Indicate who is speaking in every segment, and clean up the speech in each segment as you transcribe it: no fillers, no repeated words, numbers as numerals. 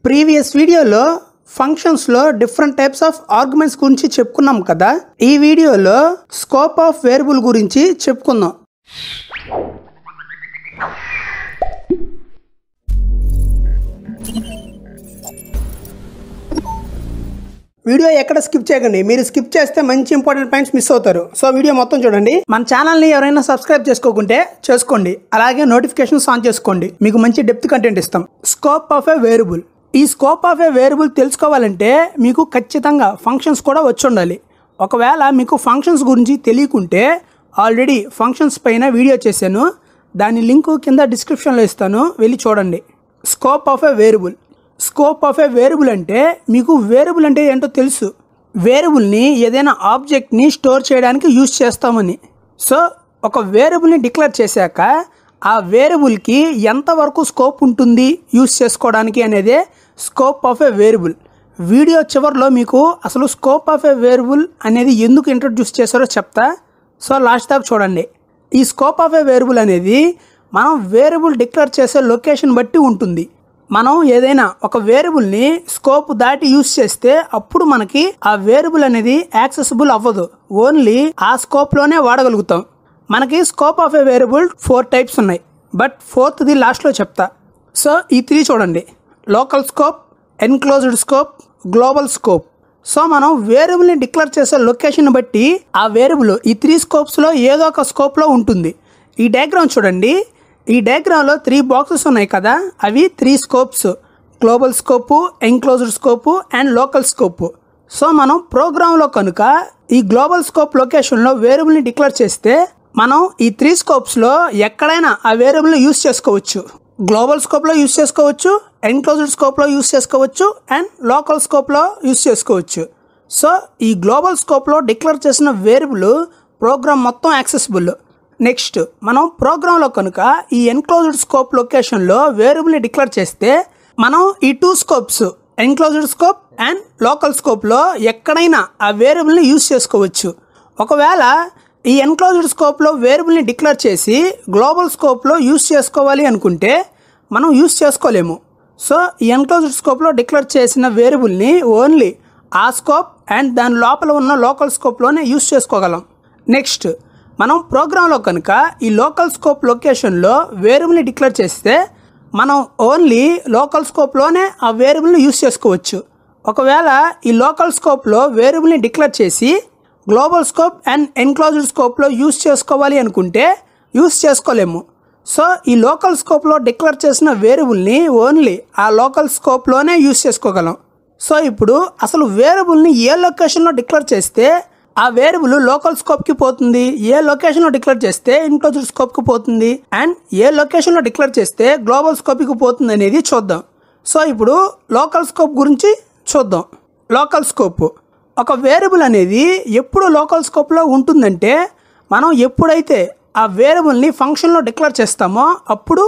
Speaker 1: Previous వీడియోలో ఫంక్షన్స్లో different types of arguments గురించి చెప్పుకున్నాం కదా. ఈ వీడియోలో స్కోప్ ఆఫ్ వేరియబుల్ గురించి చెప్పుకుందాం. వీడియో ఎక్కడ స్కిప్ చేయకండి. మీరు స్కిప్ చేస్తే మంచి ఇంపార్టెంట్ పాయింట్స్ మిస్ అవుతారు. సో వీడియో మొత్తం చూడండి. మన ఛానల్ని ఎవరైనా సబ్స్క్రైబ్ చేసుకోకుంటే చేసుకోండి. అలాగే నోటిఫికేషన్స్ ఆన్ చేసుకోండి. మీకు మంచి డెప్త్ కంటెంట్ ఇస్తాం. Scope of A variable. ఈ స్కోప్ ఆఫ్ ఏ వేరియబుల్ తెలుసుకోవాలంటే మీకు ఖచ్చితంగా ఫంక్షన్స్ కూడా వచ్చి ఉండాలి. ఒకవేళ మీకు ఫంక్షన్స్ గురించి తెలియకుంటే ఆల్రెడీ ఫంక్షన్స్ పైన వీడియో చేశాను. దాని లింక్ కింద డిస్క్రిప్షన్లో ఇస్తాను, వెళ్ళి చూడండి. Scope of A variable. Scope of A variable అంటే మీకు వేరియబుల్ అంటే ఏంటో తెలుసు. వేరియబుల్ని ఏదైనా ఆబ్జెక్ట్ని స్టోర్ చేయడానికి యూజ్ చేస్తామని. సో ఒక వేరియబుల్ని డిక్లేర్ చేశాక ఆ వేరియబుల్కి ఎంతవరకు స్కోప్ ఉంటుంది యూజ్ చేసుకోవడానికి అనేదే scope of A variable. Video చివరిలో మీకు అసలు స్కోప్ ఆఫ్ ఏ వేరియబుల్ అనేది ఎందుకు ఇంట్రడ్యూస్ చేశారో చెప్తా. సో లాస్ట్ దాకా చూడండి. ఈ స్కోప్ ఆఫ్ ఏ వేరియబుల్ అనేది మనం వేరియబుల్ డిక్లేర్ చేసే లొకేషన్ బట్టి ఉంటుంది. మనం ఏదైనా ఒక వేరియబుల్ని స్కోప్ దాటి యూజ్ చేస్తే అప్పుడు మనకి ఆ వేరియబుల్ అనేది యాక్సెసిబుల్ అవ్వదు. ఓన్లీ ఆ స్కోప్లోనే వాడగలుగుతాం. మనకి scope of A variable 4 types ఉన్నాయి. బట్ 4th లాస్ట్లో చెప్తా. సో ఈ 3 చూడండి. Local scope, enclosed scope, global scope. So మనం వేరియబుల్ని డిక్లేర్ చేసే లొకేషన్ బట్టి ఆ వేరియబుల్ ఈ 3 స్కోప్స్లో ఏదో ఒక స్కోప్లో ఉంటుంది. ఈ డయాగ్రామ్ చూడండి. ఈ డయాగ్రామ్లో 3 బాక్సెస్ ఉన్నాయి కదా, అవి 3 scopes. Global scope, enclosed scope and local scope. So మనం ప్రోగ్రాంలో కనుక ఈ గ్లోబల్ స్కోప్ లొకేషన్లో వేరియబుల్ని డిక్లేర్ చేస్తే మనం ఈ 3 స్కోప్స్లో ఎక్కడైనా ఆ వేరియబుల్ని యూజ్ చేసుకోవచ్చు. గ్లోబల్ స్కోప్లో యూజ్ చేసుకోవచ్చు, ఎన్క్లోజ్డ్ స్కోప్లో యూజ్ చేసుకోవచ్చు అండ్ లోకల్ స్కోప్లో యూజ్ చేసుకోవచ్చు. సో ఈ గ్లోబల్ స్కోప్లో డిక్లేర్ చేసిన వేరియబుల్ ప్రోగ్రామ్ మొత్తం యాక్సెసిబుల్. నెక్స్ట్ మనం ప్రోగ్రాంలో కనుక ఈ ఎన్క్లోజ్డ్ స్కోప్ లొకేషన్లో వేరియబుల్ని డిక్లేర్ చేస్తే మనం ఈ 2 scopes enclosed scope and local స్కోప్లో ఎక్కడైనా ఆ వేరియబుల్ని యూజ్ చేసుకోవచ్చు. ఒకవేళ ఈ ఎన్క్లోజ్డ్ స్కోప్లో వేరియబుల్ని డిక్లేర్ చేసి గ్లోబల్ స్కోప్లో యూజ్ చేసుకోవాలి అనుకుంటే మనం యూజ్ చేసుకోలేము. సో ఈ ఎన్క్లోజ్డ్ స్కోప్లో డిక్లేర్ చేసిన వేరియబుల్ని ఓన్లీ ఆ స్కోప్ అండ్ దాని లోపల ఉన్న లోకల్ స్కోప్లోనే యూజ్ చేసుకోగలం. నెక్స్ట్ మనం ప్రోగ్రాంలో కనుక ఈ లోకల్ స్కోప్ లొకేషన్లో వేరియబుల్ని డిక్లేర్ చేస్తే మనం ఓన్లీ లోకల్ స్కోప్లోనే ఆ వేరియబుల్ని యూజ్ చేసుకోవచ్చు. ఒకవేళ ఈ లోకల్ స్కోప్లో వేరియబుల్ని డిక్లేర్ చేసి గ్లోబల్ స్కోప్ అండ్ ఎన్క్లోజ్డ్ స్కోప్లో యూజ్ చేసుకోవాలి అనుకుంటే యూజ్ చేసుకోలేము. సో ఈ లోకల్ స్కోప్లో డిక్లేర్ చేసిన వేరియబుల్ని ఓన్లీ ఆ లోకల్ స్కోప్లోనే యూజ్ చేసుకోగలం. సో ఇప్పుడు అసలు వేరియబుల్ని ఏ లొకేషన్లో డిక్లేర్ చేస్తే ఆ వేరియబుల్ లోకల్ స్కోప్కి పోతుంది, ఏ లొకేషన్లో డిక్లేర్ చేస్తే ఎన్క్లోజ్డ్ స్కోప్కి పోతుంది అండ్ ఏ లొకేషన్లో డిక్లేర్ చేస్తే గ్లోబల్ స్కోప్కి పోతుంది అనేది చూద్దాం. సో ఇప్పుడు లోకల్ స్కోప్ గురించి చూద్దాం. Local scope. ఒక వేరియబుల్ అనేది ఎప్పుడు లోకల్ స్కోప్లో ఉంటుందంటే మనం ఎప్పుడైతే ఆ వేరియబుల్ని ఫంక్షన్లో డిక్లేర్ చేస్తామో అప్పుడు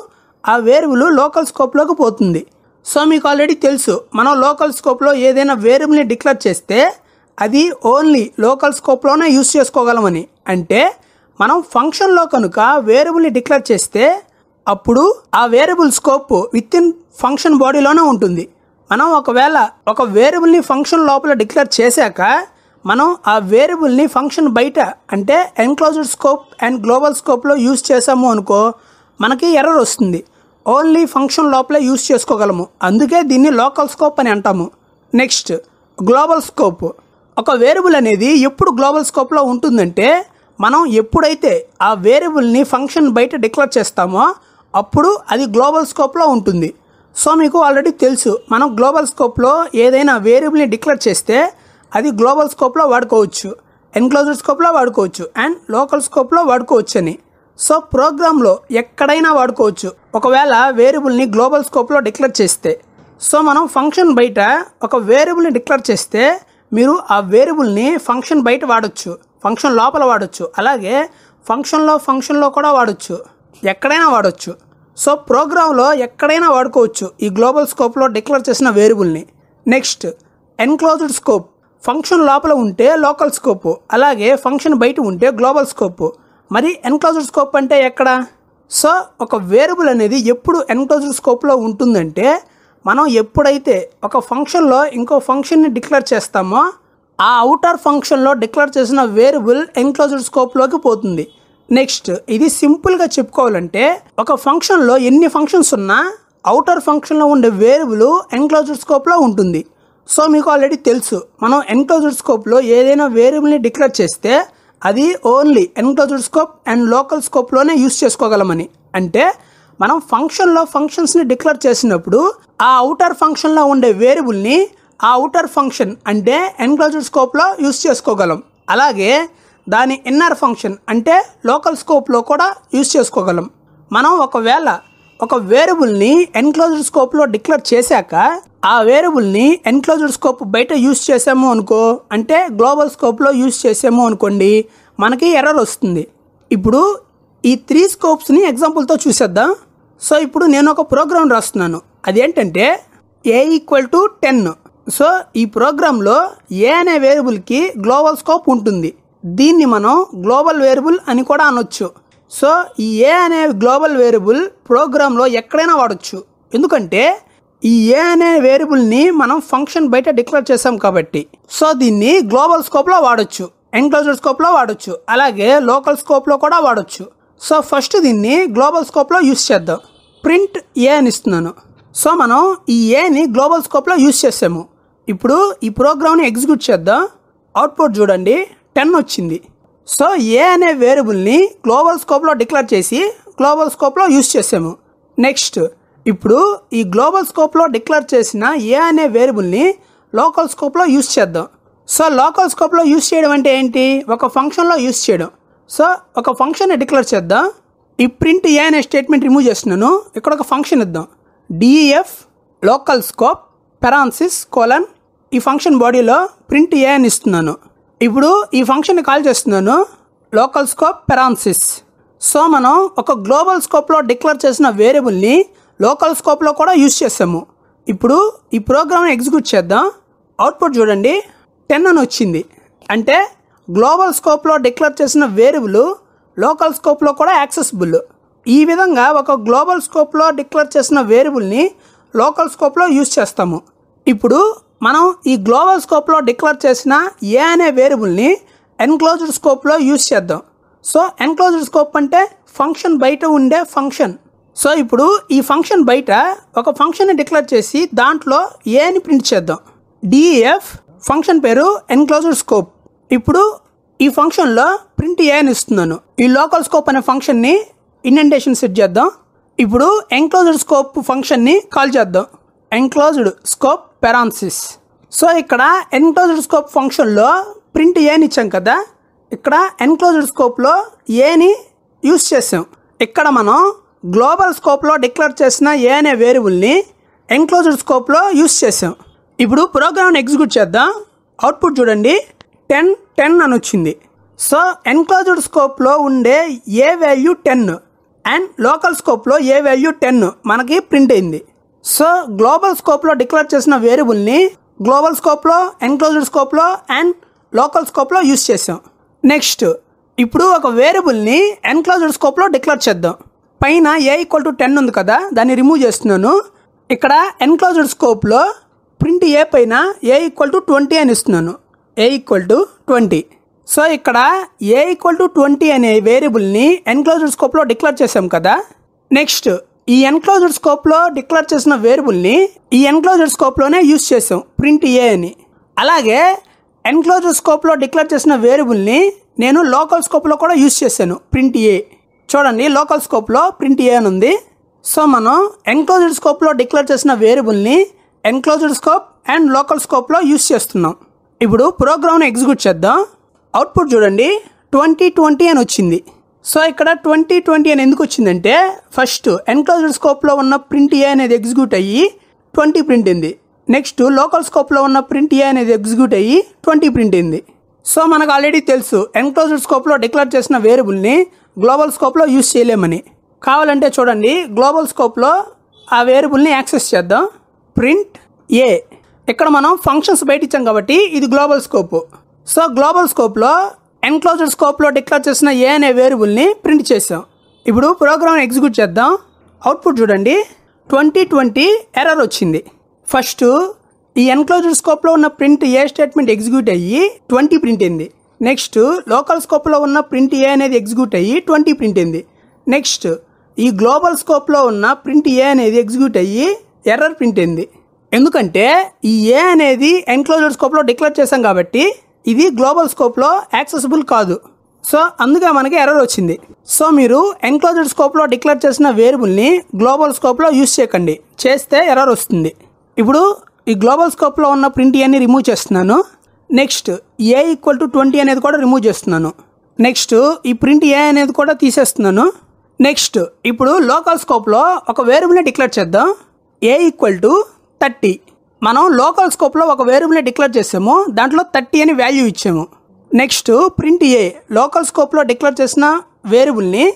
Speaker 1: ఆ వేరియబుల్ లోకల్ స్కోప్లోకి పోతుంది. సో మీకు ఆల్రెడీ తెలుసు, మనం లోకల్ స్కోప్లో ఏదైనా వేరియబుల్ని డిక్లేర్ చేస్తే అది ఓన్లీ లోకల్ స్కోప్లోనే యూజ్ చేసుకోగలమని. అంటే మనం ఫంక్షన్లో కనుక వేరియబుల్ని డిక్లేర్ చేస్తే అప్పుడు ఆ variable scope within function బాడీలోనే ఉంటుంది. మనం ఒకవేళ ఒక వేరియబుల్ని ఫంక్షన్ లోపల డిక్లేర్ చేశాక మనం ఆ వేరియబుల్ని ఫంక్షన్ బయట అంటే ఎన్క్లోజ్డ్ స్కోప్ అండ్ గ్లోబల్ స్కోప్లో యూజ్ చేసాము అనుకో, మనకి ఎర్రర్ వస్తుంది. ఓన్లీ ఫంక్షన్ లోపలే యూజ్ చేసుకోగలము. అందుకే దీన్ని లోకల్ స్కోప్ అని అంటాము. Next global scope. ఒక వేరియబుల్ అనేది ఎప్పుడు గ్లోబల్ స్కోప్లో ఉంటుందంటే మనం ఎప్పుడైతే ఆ వేరియబుల్ని ఫంక్షన్ బయట డిక్లేర్ చేస్తామో అప్పుడు అది గ్లోబల్ స్కోప్లో ఉంటుంది. సో మీకు ఆల్రెడీ తెలుసు, మనం గ్లోబల్ స్కోప్లో ఏదైనా వేరియబుల్ని డిక్లేర్ చేస్తే అది గ్లోబల్ స్కోప్లో వాడుకోవచ్చు, ఎన్క్లోజ్డ్ స్కోప్లో వాడుకోవచ్చు అండ్ లోకల్ స్కోప్లో వాడుకోవచ్చు అని. సో ప్రోగ్రాంలో ఎక్కడైనా వాడుకోవచ్చు ఒకవేళ వేరియబుల్ని గ్లోబల్ స్కోప్లో డిక్లేర్ చేస్తే. సో మనం ఫంక్షన్ బయట ఒక వేరియబుల్ని డిక్లేర్ చేస్తే మీరు ఆ వేరియబుల్ని ఫంక్షన్ బయట వాడచ్చు, ఫంక్షన్ లోపల వాడచ్చు, అలాగే ఫంక్షన్లో కూడా వాడచ్చు, ఎక్కడైనా వాడచ్చు. సో ప్రోగ్రాంలో ఎక్కడైనా వాడుకోవచ్చు ఈ గ్లోబల్ స్కోప్లో డిక్లేర్ చేసిన వేరియబుల్ని. Next enclosed scope. ఫంక్షన్ లోపల ఉంటే లోకల్ స్కోపు, అలాగే ఫంక్షన్ బయట ఉంటే గ్లోబల్ స్కోపు. మరి ఎన్క్లోజ్డ్ స్కోప్ అంటే ఎక్కడ? సో ఒక వేరియబుల్ అనేది ఎప్పుడు ఎన్క్లోజ్డ్ స్కోప్లో ఉంటుందంటే మనం ఎప్పుడైతే ఒక ఫంక్షన్లో ఇంకో ఫంక్షన్ని డిక్లేర్ చేస్తామో ఆ అవుటర్ ఫంక్షన్లో డిక్లేర్ చేసిన వేరియబుల్ ఎన్క్లోజ్డ్ స్కోప్లోకి పోతుంది. నెక్స్ట్ ఇది సింపుల్గా చెప్పుకోవాలంటే ఒక ఫంక్షన్లో ఎన్ని ఫంక్షన్స్ ఉన్నా అవుటర్ ఫంక్షన్లో ఉండే వేరియబుల్ ఎన్క్లోజ్డ్ స్కోప్లో ఉంటుంది. సో మీకు ఆల్రెడీ తెలుసు, మనం ఎన్క్లోజ్డ్ స్కోప్లో ఏదైనా వేరియబుల్ని డిక్లేర్ చేస్తే అది only enclosed scope and local స్కోప్లోనే యూస్ చేసుకోగలమని. అంటే మనం ఫంక్షన్లో ఫంక్షన్స్ని డిక్లేర్ చేసినప్పుడు ఆ అవుటర్ ఫంక్షన్లో ఉండే వేరియబుల్ని ఆ అవుటర్ ఫంక్షన్ అంటే ఎన్క్లోజ్డ్ స్కోప్లో యూస్ చేసుకోగలం. అలాగే దాని ఇన్నర్ ఫంక్షన్ అంటే లోకల్ స్కోప్లో కూడా యూస్ చేసుకోగలం. మనం ఒకవేళ ఒక వేరియబుల్ని ఎన్క్లోజ్డ్ స్కోప్లో డిక్లేర్ చేశాక ఆ వేరియబుల్ని ఎన్క్లోజ్డ్ స్కోప్ బయట యూస్ చేసాము అనుకో, అంటే గ్లోబల్ స్కోప్లో యూస్ చేసాము అనుకోండి, మనకి ఎర్రర్ వస్తుంది. ఇప్పుడు ఈ 3 స్కోప్స్ని ఎగ్జాంపుల్తో చూసేద్దాం. సో ఇప్పుడు నేను ఒక ప్రోగ్రామ్ రాస్తున్నాను. అదేంటంటే a = 10. సో ఈ ప్రోగ్రాంలో ఏ అనే వేరియబుల్కి గ్లోబల్ స్కోప్ ఉంటుంది. దీన్ని మనం గ్లోబల్ వేరియబుల్ అని కూడా అనొచ్చు. సో ఈ ఏ అనే గ్లోబల్ వేరియబుల్ ప్రోగ్రాంలో ఎక్కడైనా వాడచ్చు. ఎందుకంటే ఈ ఏ అనే వేరియబుల్ని మనం ఫంక్షన్ బయట డిక్లేర్ చేసాం కాబట్టి. సో దీన్ని గ్లోబల్ స్కోప్లో వాడచ్చు, ఎన్క్లోజ్డ్ స్కోప్లో వాడచ్చు, అలాగే లోకల్ స్కోప్లో కూడా వాడచ్చు. సో ఫస్ట్ దీన్ని గ్లోబల్ స్కోప్లో యూస్ చేద్దాం. ప్రింట్ ఏ అని ఇస్తున్నాను. సో మనం ఈ ఏని గ్లోబల్ స్కోప్లో యూస్ చేసాము. ఇప్పుడు ఈ ప్రోగ్రామ్ని ఎగ్జిక్యూట్ చేద్దాం. అవుట్పుట్ చూడండి, 10 వచ్చింది. సో ఏ అనే వేరియబుల్ని గ్లోబల్ స్కోప్లో డిక్లేర్ చేసి గ్లోబల్ స్కోప్లో యూస్ చేసాము. నెక్స్ట్ ఇప్పుడు ఈ గ్లోబల్ స్కోప్లో డిక్లేర్ చేసిన ఏ అనే వేరియబుల్ని లోకల్ స్కోప్లో యూస్ చేద్దాం. సో లోకల్ స్కోప్లో యూస్ చేయడం అంటే ఏంటి? ఒక ఫంక్షన్లో యూస్ చేయడం. సో ఒక ఫంక్షన్ని డిక్లేర్ చేద్దాం. ఈ ప్రింట్ ఏ అనే స్టేట్మెంట్ రిమూవ్ చేస్తున్నాను. ఇక్కడ ఒక ఫంక్షన్ ఇద్దాం. DEF local scope parenthesis colon. ఈ ఫంక్షన్ బాడీలో ప్రింట్ ఏ అని ఇస్తున్నాను. ఇప్పుడు ఈ ఫంక్షన్ని కాల్ చేస్తున్నాను లోకల్ స్కోప్ పెరాన్సిస్. సో మనం ఒక గ్లోబల్ స్కోప్లో డిక్లేర్ చేసిన వేరియబుల్ని లోకల్ స్కోప్లో కూడా యూస్ చేసాము. ఇప్పుడు ఈ ప్రోగ్రామ్ని ఎగ్జిక్యూట్ చేద్దాం. అవుట్పుట్ చూడండి, 10 అని వచ్చింది. అంటే గ్లోబల్ స్కోప్లో డిక్లేర్ చేసిన వేరియబుల్ లోకల్ స్కోప్లో కూడా యాక్సెసిబుల్. ఈ విధంగా ఒక గ్లోబల్ స్కోప్లో డిక్లేర్ చేసిన వేరియబుల్ని లోకల్ స్కోప్లో యూస్ చేస్తాము. ఇప్పుడు మనం ఈ గ్లోబల్ స్కోప్లో డిక్లేర్ చేసిన ఏ అనే వేరియబుల్ని ఎన్క్లోజ్డ్ స్కోప్లో యూస్ చేద్దాం. సో ఎన్క్లోజ్డ్ స్కోప్ అంటే ఫంక్షన్ బయట ఉండే ఫంక్షన్. సో ఇప్పుడు ఈ ఫంక్షన్ బయట ఒక ఫంక్షన్ని డిక్లేర్ చేసి దాంట్లో ఏ అని ప్రింట్ చేద్దాం. DEF ఫంక్షన్ పేరు ఎన్క్లోజ్డ్ స్కోప్. ఇప్పుడు ఈ ఫంక్షన్లో ప్రింట్ ఏ అని ఇస్తున్నాను. ఈ లోకల్ స్కోప్ అనే ఫంక్షన్ని ఇండెంటేషన్ సెట్ చేద్దాం. ఇప్పుడు ఎన్క్లోజ్డ్ స్కోప్ ఫంక్షన్ని కాల్ చేద్దాం. Enclosed scope parenthesis. సో ఇక్కడ ఎన్క్లోజ్డ్ స్కోప్ ఫంక్షన్లో ప్రింట్ ఏని ఇచ్చాం కదా, ఇక్కడ ఎన్క్లోజ్డ్ స్కోప్లో ఏని యూస్ చేసాం. ఇక్కడ మనం గ్లోబల్ స్కోప్లో డిక్లేర్ చేసిన ఏ అనే వేరియబుల్ని ఎన్క్లోజ్డ్ స్కోప్లో యూస్ చేసాం. ఇప్పుడు ప్రోగ్రామ్ని ఎగ్జిక్యూట్ చేద్దాం. అవుట్పుట్ చూడండి, 10 అని వచ్చింది. సో ఎన్క్లోజ్డ్ స్కోప్లో ఉండే ఏ వాల్యూ 10 అండ్ లోకల్ స్కోప్లో ఏ వాల్యూ 10 మనకి ప్రింట్ అయింది. సో గ్లోబల్ స్కోప్లో డిక్లేర్ చేసిన వేరియబుల్ని గ్లోబల్ స్కోప్లో, ఎన్క్లోజ్డ్ స్కోప్లో అండ్ లోకల్ స్కోప్లో యూస్ చేసాం. నెక్స్ట్ ఇప్పుడు ఒక వేరియబుల్ని ఎన్క్లోజ్డ్ స్కోప్లో డిక్లేర్ చేద్దాం. పైన ఏ = 10 ఉంది కదా, దాన్ని రిమూవ్ చేస్తున్నాను. ఇక్కడ ఎన్క్లోజ్డ్ స్కోప్లో ప్రింట్ ఏ పైన ఏ = 20 అని ఇస్తున్నాను. ఏ = 20. సో ఇక్కడ ఏ = 20 అనే వేరియబుల్ని ఎన్క్లోజ్డ్ స్కోప్లో డిక్లేర్ చేసాం కదా. నెక్స్ట్ ఈ ఎన్క్లోజ్డ్ స్కోప్లో డిక్లేర్ చేసిన వేరియబుల్ని ఈ ఎన్క్లోజ్డ్ స్కోప్లోనే యూస్ చేసాం, ప్రింట్ ఏ అని. అలాగే ఎన్క్లోజ్డ్ స్కోప్లో డిక్లేర్ చేసిన వేరియబుల్ని నేను లోకల్ స్కోప్లో కూడా యూస్ చేశాను, ప్రింట్ ఏ. చూడండి, లోకల్ స్కోప్లో ప్రింట్ ఏ అని ఉంది. సో మనం ఎన్క్లోజ్డ్ స్కోప్లో డిక్లేర్ చేసిన వేరియబుల్ని ఎన్క్లోజ్డ్ స్కోప్ అండ్ లోకల్ స్కోప్లో యూస్ చేస్తున్నాం. ఇప్పుడు ప్రోగ్రామ్ని ఎగ్జిక్యూట్ చేద్దాం. అవుట్పుట్ చూడండి, 20 అని వచ్చింది. సో ఇక్కడ 20 అని ఎందుకు వచ్చిందంటే ఫస్ట్ ఎన్క్లోజ్డ్ స్కోప్లో ఉన్న ప్రింట్ ఏ అనేది ఎగ్జిక్యూట్ అయ్యి 20 ప్రింట్ అయింది. నెక్స్ట్ లోకల్ స్కోప్లో ఉన్న ప్రింట్ ఏ అనేది ఎగ్జిక్యూట్ అయ్యి 20 ప్రింట్ అయింది. సో మనకు ఆల్రెడీ తెలుసు ఎన్క్లోజ్డ్ స్కోప్లో డిక్లేర్ చేసిన వేరియబుల్ని గ్లోబల్ స్కోప్లో యూస్ చేయలేమని. కావాలంటే చూడండి, గ్లోబల్ స్కోప్లో ఆ వేరియబుల్ని యాక్సెస్ చేద్దాం. Print a. ఇక్కడ మనం ఫంక్షన్స్ బయట ఇచ్చాం కాబట్టి ఇది గ్లోబల్ స్కోప్. సో గ్లోబల్ స్కోప్లో ఎన్క్లోజ్డ్ స్కోప్లో డిక్లేర్ చేసిన ఏ అనే వేరియబుల్ని ప్రింట్ చేసాం. ఇప్పుడు ప్రోగ్రామ్ ఎగ్జిక్యూట్ చేద్దాం. అవుట్పుట్ చూడండి, 2020 ఎర్రర్ వచ్చింది. ఫస్ట్ ఈ ఎన్క్లోజ్డ్ స్కోప్లో ఉన్న ప్రింట్ ఏ స్టేట్మెంట్ ఎగ్జిక్యూట్ అయ్యి 20 ప్రింట్ అయింది. నెక్స్ట్ లోకల్ స్కోప్లో ఉన్న ప్రింట్ ఏ అనేది ఎగ్జిక్యూట్ అయ్యి 20 ప్రింట్ అయింది. నెక్స్ట్ ఈ గ్లోబల్ స్కోప్లో ఉన్న ప్రింట్ ఏ అనేది ఎగ్జిక్యూట్ అయ్యి ఎర్రర్ ప్రింట్ అయింది. ఎందుకంటే ఈ ఏ అనేది ఎన్క్లోజ్డ్ స్కోప్లో డిక్లేర్ చేశాం కాబట్టి ఇది గ్లోబల్ స్కోప్లో యాక్సెసిబుల్ కాదు. సో అందుకే మనకి ఎర్రర్ వచ్చింది. సో మీరు ఎన్క్లోజ్డ్ స్కోప్లో డిక్లేర్ చేసిన వేరియబుల్ని గ్లోబల్ స్కోప్లో యూస్ చేయకండి, చేస్తే ఎర్రర్ వస్తుంది. ఇప్పుడు ఈ గ్లోబల్ స్కోప్లో ఉన్న ప్రింట్ ఏని రిమూవ్ చేస్తున్నాను. నెక్స్ట్ ఏ ఈక్వల్ టు 20 అనేది కూడా రిమూవ్ చేస్తున్నాను. నెక్స్ట్ ఈ ప్రింట్ ఏ అనేది కూడా తీసేస్తున్నాను. నెక్స్ట్ ఇప్పుడు లోకల్ స్కోప్లో ఒక వేరియబుల్ని డిక్లేర్ చేద్దాం. ఏ ఈక్వల్ టు 30. మనం లోకల్ స్కోప్లో ఒక వేరియబుల్ని డిక్లేర్ చేసాము, దాంట్లో 30 అని వాల్యూ ఇచ్చాము. నెక్స్ట్ ప్రింట్ ఏ లోకల్ స్కోప్లో డిక్లేర్ చేసిన వేరియబుల్ని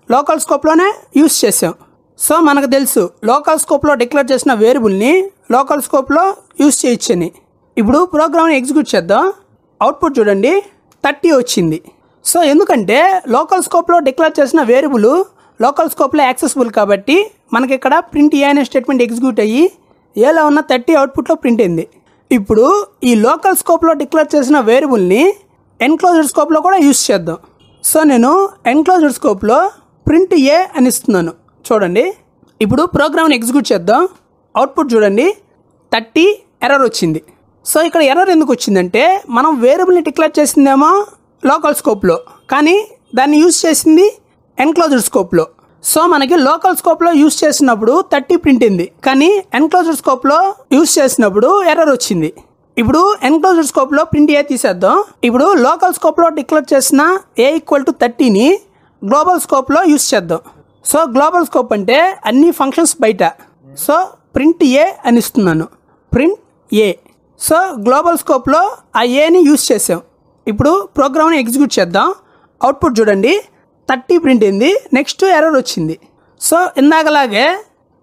Speaker 1: లోకల్ స్కోప్లోనే యూస్ చేసాం. సో మనకు తెలుసు లోకల్ స్కోప్లో డిక్లేర్ చేసిన వేరియబుల్ని లోకల్ స్కోప్లో యూస్ చేయొచ్చని. ఇప్పుడు ప్రోగ్రామ్ని ఎగ్జిక్యూట్ చేద్దాం. అవుట్పుట్ చూడండి, 30 వచ్చింది. సో ఎందుకంటే లోకల్ స్కోప్లో డిక్లేర్ చేసిన వేరియబుల్ లోకల్ స్కోప్లో యాక్సెసిబుల్ కాబట్టి మనకి ఇక్కడ ప్రింట్ ఏ అనే స్టేట్మెంట్ ఎగ్జిక్యూట్ అయ్యి ఏలో ఉన్న 30 అవుట్పుట్లో ప్రింట్ అయింది. ఇప్పుడు ఈ లోకల్ స్కోప్లో డిక్లేర్ చేసిన వేరియబుల్ని ఎన్క్లోజ్డ్ స్కోప్లో కూడా యూస్ చేద్దాం. సో నేను ఎన్క్లోజ్డ్ స్కోప్లో ప్రింట్ ఏ అని ఇస్తున్నాను. చూడండి, ఇప్పుడు ప్రోగ్రామ్ని ఎగ్జిక్యూట్ చేద్దాం. అవుట్పుట్ చూడండి, 30 ఎర్రర్ వచ్చింది. సో ఇక్కడ ఎర్రర్ ఎందుకు వచ్చిందంటే మనం వేరియబుల్ని డిక్లేర్ చేసిందేమో లోకల్ స్కోప్లో, కానీ దాన్ని యూస్ చేసింది ఎన్క్లోజ్డ్ స్కోప్లో. సో మనకి లోకల్ స్కోప్లో యూస్ చేసినప్పుడు 30 ప్రింట్ అయింది, కానీ ఎన్క్లోజ్డ్ స్కోప్లో యూస్ చేసినప్పుడు ఎర్రర్ వచ్చింది. ఇప్పుడు ఎన్క్లోజ్డ్ స్కోప్లో ప్రింట్ ఏ తీసేద్దాం. ఇప్పుడు లోకల్ స్కోప్లో డిక్లేర్ చేసిన ఏ ఈక్వల్ టు 30ని గ్లోబల్ స్కోప్లో యూస్ చేద్దాం. సో గ్లోబల్ స్కోప్ అంటే అన్ని ఫంక్షన్స్ బయట. సో ప్రింట్ ఏ అని ఇస్తున్నాను, ప్రింట్ ఏ. సో గ్లోబల్ స్కోప్లో ఆ ఏని యూస్ చేసాం. ఇప్పుడు ప్రోగ్రామ్ని ఎగ్జిక్యూట్ చేద్దాం. అవుట్పుట్ చూడండి, 30 ప్రింట్ అయింది. నెక్స్ట్ ఎర్రర్ వచ్చింది. సో ఇందాకలాగే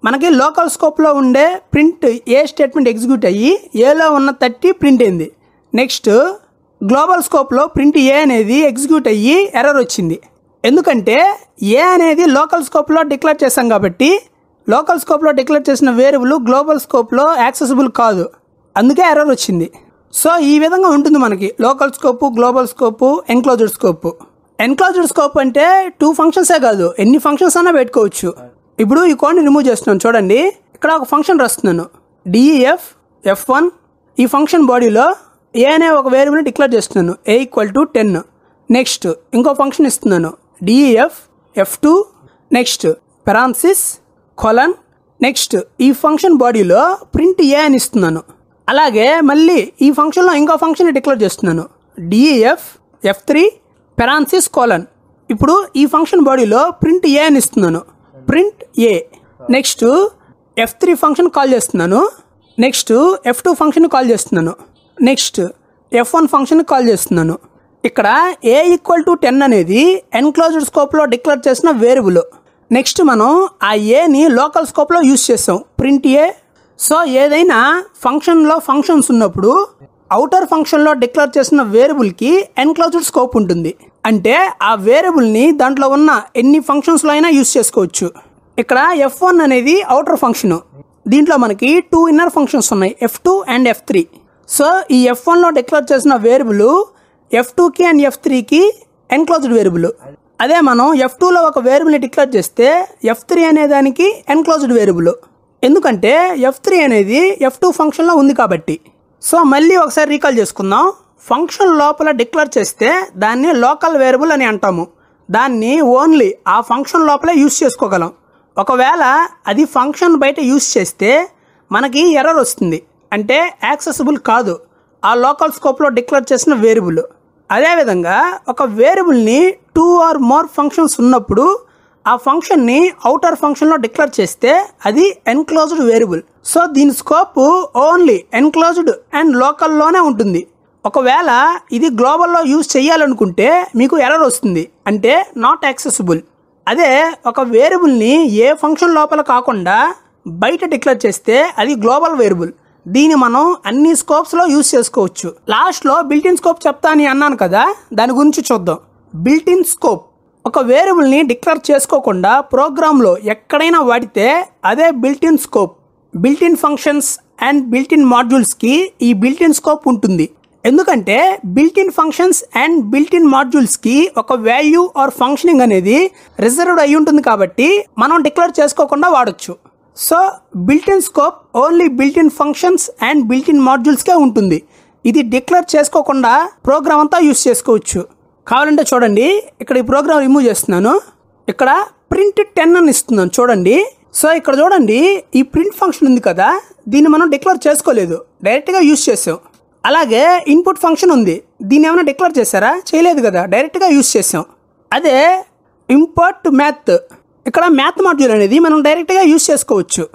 Speaker 1: మనకి లోకల్ స్కోప్లో ఉండే ప్రింట్ ఏ స్టేట్మెంట్ ఎగ్జిక్యూట్ అయ్యి ఏలో ఉన్న 30 ప్రింట్ అయింది. నెక్స్ట్ గ్లోబల్ స్కోప్లో ప్రింట్ ఏ అనేది ఎగ్జిక్యూట్ అయ్యి ఎర్రర్ వచ్చింది. ఎందుకంటే ఏ అనేది లోకల్ స్కోప్లో డిక్లేర్ చేశాం కాబట్టి లోకల్ స్కోప్లో డిక్లేర్ చేసిన వేరియబుల్ గ్లోబల్ స్కోప్లో యాక్సెసిబుల్ కాదు, అందుకే ఎర్రర్ వచ్చింది. సో ఈ విధంగా ఉంటుంది మనకి local scope, global scope, enclosed scope. Enclosed scope అంటే 2 ఫంక్షన్సే కాదు, ఎన్ని ఫంక్షన్స్ అయినా పెట్టుకోవచ్చు. ఇప్పుడు ఈ కోడ్ని రిమూవ్ చేస్తున్నాను. చూడండి, ఇక్కడ ఒక ఫంక్షన్ రాస్తున్నాను, డిఎఫ్ F1. ఈ ఫంక్షన్ బాడీలో ఏ అనే ఒక వేరియబుల్ని డిక్లేర్ చేస్తున్నాను, ఏ ఈక్వల్ టు 10. నెక్స్ట్ ఇంకో ఫంక్షన్ ఇస్తున్నాను, డిఎఫ్ F2. నెక్స్ట్ పెరాన్సిస్ కొలన్. నెక్స్ట్ ఈ ఫంక్షన్ బాడీలో ప్రింట్ ఏ అని ఇస్తున్నాను. అలాగే మళ్ళీ ఈ ఫంక్షన్లో ఇంకో ఫంక్షన్ డిక్లేర్ చేస్తున్నాను, డిఎఫ్ F3 పెరాన్సిస్ కోలన్. ఇప్పుడు ఈ ఫంక్షన్ బాడీలో ప్రింట్ ఏ అని ఇస్తున్నాను, ప్రింట్ ఏ. నెక్స్ట్ F3 ఫంక్షన్ కాల్ చేస్తున్నాను. నెక్స్ట్ F2 ఫంక్షన్ కాల్ చేస్తున్నాను. నెక్స్ట్ F1 ఫంక్షన్ కాల్ చేస్తున్నాను. ఇక్కడ ఏ ఈక్వల్ టు 10 అనేది ఎన్క్లోజ్డ్ స్కోప్లో డిక్లేర్ చేసిన వేరియబుల్. నెక్స్ట్ మనం ఆ ఏని లోకల్ స్కోప్లో యూస్ చేస్తాం, ప్రింట్ ఏ. సో ఏదైనా ఫంక్షన్లో ఫంక్షన్స్ ఉన్నప్పుడు అవుటర్ ఫంక్షన్లో డిక్లేర్ చేసిన వేరియబుల్కి ఎన్క్లోజ్డ్ స్కోప్ ఉంటుంది. అంటే ఆ వేరియబుల్ని దాంట్లో ఉన్న ఎన్ని ఫంక్షన్స్లో అయినా యూస్ చేసుకోవచ్చు. ఇక్కడ F1 అనేది అవుటర్ ఫంక్షన్, దీంట్లో మనకి 2 ఇన్నర్ ఫంక్షన్స్ ఉన్నాయి, F2 అండ్ F3. సో ఈ F1లో డిక్లేర్ చేసిన వేరియబుల్ F2కి అండ్ F3కి ఎన్క్లోజ్డ్ వేరియబుల్. అదే మనం F2లో ఒక వేరియబుల్ని డిక్లేర్ చేస్తే F3 అనే దానికి ఎన్క్లోజ్డ్ వేరియబుల్, ఎందుకంటే F3 అనేది F2 ఫంక్షన్లో ఉంది కాబట్టి. సో మళ్ళీ ఒకసారి రీకాల్ చేసుకుందాం. ఫంక్షన్ లోపల డిక్లేర్ చేస్తే దాన్ని లోకల్ వేరియబుల్ అని అంటాము. దాన్ని ఓన్లీ ఆ ఫంక్షన్ లోపలే యూస్ చేసుకోగలం. ఒకవేళ అది ఫంక్షన్ బయట యూస్ చేస్తే మనకి ఎర్రర్ వస్తుంది, అంటే యాక్సెసిబుల్ కాదు ఆ లోకల్ స్కోప్లో డిక్లేర్ చేసిన వేరియబుల్. అదేవిధంగా ఒక వేరియబుల్ని 2 ఆర్ మోర్ ఫంక్షన్స్ ఉన్నప్పుడు ఆ ఫంక్షన్ని అవుటర్ ఫంక్షన్లో డిక్లేర్ చేస్తే అది ఎన్క్లోజ్డ్ వేరియబుల్. సో దీని స్కోప్ ఓన్లీ ఎన్క్లోజ్డ్ అండ్ లోకల్లోనే ఉంటుంది. ఒకవేళ ఇది గ్లోబల్లో యూజ్ చేయాలనుకుంటే మీకు ఎర్రర్ వస్తుంది, అంటే నాట్ యాక్సెసిబుల్. అదే ఒక వేరియబుల్ని ఏ ఫంక్షన్ లోపల కాకుండా బయట డిక్లేర్ చేస్తే అది గ్లోబల్ వేరియబుల్. దీన్ని మనం అన్ని స్కోప్స్లో యూజ్ చేసుకోవచ్చు. లాస్ట్లో బిల్ట్ ఇన్ స్కోప్ చెప్తా అని అన్నాను కదా, దాని గురించి చూద్దాం. బిల్ట్ ఇన్ స్కోప్ ఒక వేరియబుల్ని డిక్లేర్ చేసుకోకుండా ప్రోగ్రాంలో ఎక్కడైనా వాడితే అదే built-in scope. Built-in functions and built-in మాడ్యూల్స్కి ఈ బిల్ట్-ఇన్ స్కోప్ ఉంటుంది. ఎందుకంటే బిల్ట్-ఇన్ ఫంక్షన్స్ అండ్ బిల్ట్-ఇన్ మాడ్యూల్స్కి ఒక వాల్యూ ఆర్ ఫంక్షనింగ్ అనేది రిజర్వ్డ్ అయి ఉంటుంది కాబట్టి మనం డిక్లేర్ చేసుకోకుండా వాడచ్చు. So built-in scope only built-in functions and built-in మాడ్యూల్స్కే ఉంటుంది. ఇది డిక్లేర్ చేసుకోకుండా ప్రోగ్రామ్ అంతా యూస్ చేసుకోవచ్చు. కావాలంటే చూడండి, ఇక్కడ ఈ ప్రోగ్రామ్ రిమూవ్ చేస్తున్నాను. ఇక్కడ ప్రింట్ 10 అని ఇస్తున్నాను చూడండి. సో ఇక్కడ చూడండి, ఈ ప్రింట్ ఫంక్షన్ ఉంది కదా, దీన్ని మనం డిక్లేర్ చేసుకోలేదు, డైరెక్ట్గా యూస్ చేసాం. అలాగే ఇన్పుట్ ఫంక్షన్ ఉంది, దీన్ని ఏమైనా డిక్లేర్ చేశారా? చేయలేదు కదా, డైరెక్ట్గా యూస్ చేసాం. అదే ఇంపోర్ట్ మ్యాథ్, ఇక్కడ మ్యాథ్ మాడ్యూల్ అనేది మనం డైరెక్ట్గా యూస్ చేసుకోవచ్చు.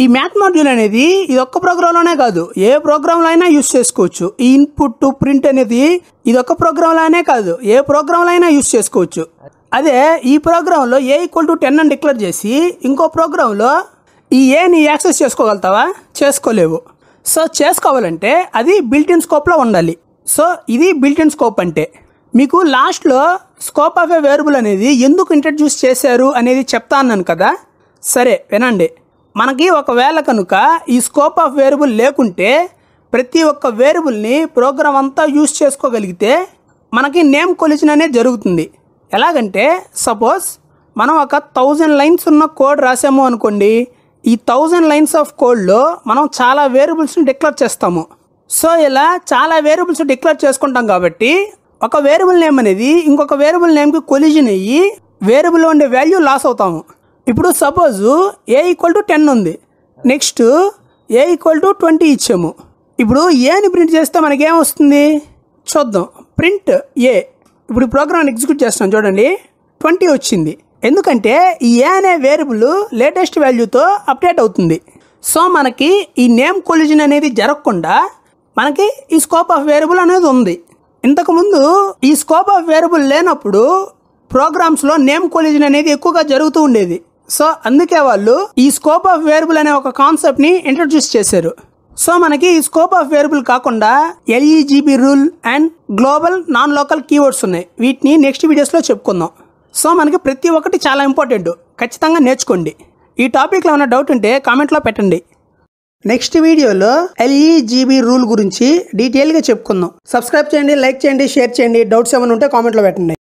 Speaker 1: ఈ మ్యాథ్ మాడ్యూల్ అనేది ఇది ఒక్క ప్రోగ్రాంలోనే కాదు, ఏ ప్రోగ్రాంలో అయినా యూస్ చేసుకోవచ్చు. ఈ ఇన్పుట్ ప్రింట్ అనేది ఇది ఒక్క ప్రోగ్రాంలోనే కాదు, ఏ ప్రోగ్రాంలో అయినా యూస్ చేసుకోవచ్చు. అదే ఈ ప్రోగ్రాంలో a = 10 అని డిక్లేర్ చేసి ఇంకో ప్రోగ్రాంలో ఈ ఏని యాక్సెస్ చేసుకోగలుగుతావా? చేసుకోలేవు. సో చేసుకోవాలంటే అది బిల్ట్-ఇన్ స్కోప్లో ఉండాలి. సో ఇది బిల్ట్-ఇన్ స్కోప్ అంటే. మీకు లాస్ట్లో స్కోప్ ఆఫ్ ఏ వేరియబుల్ అనేది ఎందుకు ఇంట్రడ్యూస్ చేశారు అనేది చెప్తా అన్నాను కదా. సరే వినండి. మనకి ఒకవేళ కనుక ఈ స్కోప్ ఆఫ్ వేరియబుల్ లేకుంటే ప్రతి ఒక్క వేరియబుల్ని ప్రోగ్రామ్ అంతా యూస్ చేసుకోగలిగితే మనకి నేమ్ కొలిషన్ అనేది జరుగుతుంది. ఎలాగంటే సపోజ్ మనం ఒక 1000 లైన్స్ ఉన్న కోడ్ రాసాము అనుకోండి. ఈ 1000 లైన్స్ ఆఫ్ కోడ్లో మనం చాలా వేరియబుల్స్ని డిక్లేర్ చేస్తాము. సో ఇలా చాలా వేరియబుల్స్ డిక్లేర్ చేసుకుంటాం కాబట్టి ఒక వేరియబుల్ నేమ్ అనేది ఇంకొక వేరియబుల్ నేమ్కి కొలిజన్ అయ్యి వేరియబుల్లో ఉండే వాల్యూ లాస్ అవుతాము. ఇప్పుడు సపోజ్ a = 10 ఉంది, నెక్స్ట్ a = 20 ఇచ్చాము. ఇప్పుడు ఏని ప్రింట్ చేస్తే మనకేం వస్తుంది చూద్దాం. Print a. ఇప్పుడు ఈ ప్రోగ్రామ్ ఎగ్జిక్యూట్ చేస్తున్నాం చూడండి, 20 వచ్చింది. ఎందుకంటే ఈ ఏ అనే వేరియబుల్ లేటెస్ట్ వాల్యూతో అప్డేట్ అవుతుంది. సో మనకి ఈ నేమ్ కొలిజన్ అనేది జరగకుండా మనకి ఈ స్కోప్ ఆఫ్ వేరియబుల్ అనేది ఉంది. ఇంతకుముందు ఈ స్కోప్ ఆఫ్ వేరియబుల్ లేనప్పుడు ప్రోగ్రామ్స్లో నేమ్ కొలిజన్ అనేది ఎక్కువగా జరుగుతూ ఉండేది. సో అందుకే వాళ్ళు ఈ స్కోప్ ఆఫ్ వేరియబుల్ అనే ఒక కాన్సెప్ట్ని ఇంట్రడ్యూస్ చేశారు. సో మనకి ఈ స్కోప్ ఆఫ్ వేరియబుల్ కాకుండా LEGB rule and global non local keywords ఉన్నాయి. వీటిని నెక్స్ట్ వీడియోస్లో చెప్పుకుందాం. సో మనకి ప్రతి ఒక్కటి చాలా ఇంపార్టెంట్, ఖచ్చితంగా నేర్చుకోండి. ఈ టాపిక్లో ఉన్న డౌట్ ఉంటే కామెంట్లో పెట్టండి. నెక్స్ట్ వీడియోలో LEGB రూల్ గురించి డీటెయిల్గా చెప్పుకుందాం. సబ్స్క్రైబ్ చేయండి, లైక్ చేయండి, షేర్ చేయండి. డౌట్స్ ఏమైనా ఉంటే కామెంట్లో పెట్టండి.